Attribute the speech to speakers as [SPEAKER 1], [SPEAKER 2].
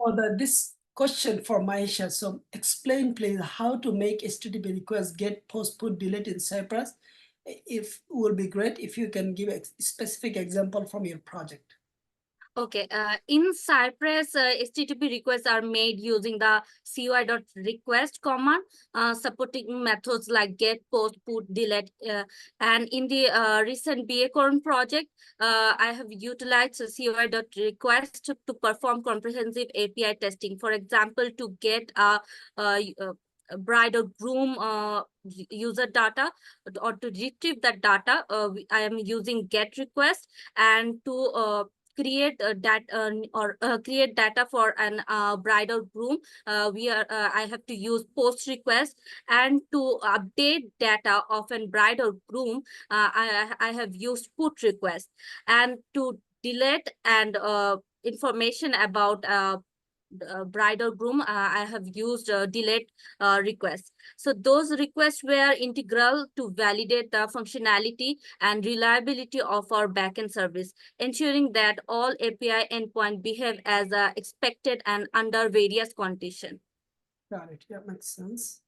[SPEAKER 1] For this question for Maisha, so explain please how to make HTTP request get, post, put, delete in Cypress. If will be great if you can give a specific example from your project.
[SPEAKER 2] Okay, in Cypress, HTTP requests are made using the cy.request command, supporting methods like get, post, put, delete. And in the recent Backend project, I have utilized cy.request to perform comprehensive API testing. For example, to get a bride or groom user data, or to retrieve that data, I am using get request, and to create create data for an bride or groom, I have to use post request, and to update data of an bride or groom, I have used put request, and to delete and information about bride or groom, I have used delete request. So those requests were integral to validate the functionality and reliability of our backend service, ensuring that all API endpoints behave as expected and under various conditions.
[SPEAKER 1] Got it. Yeah, makes sense.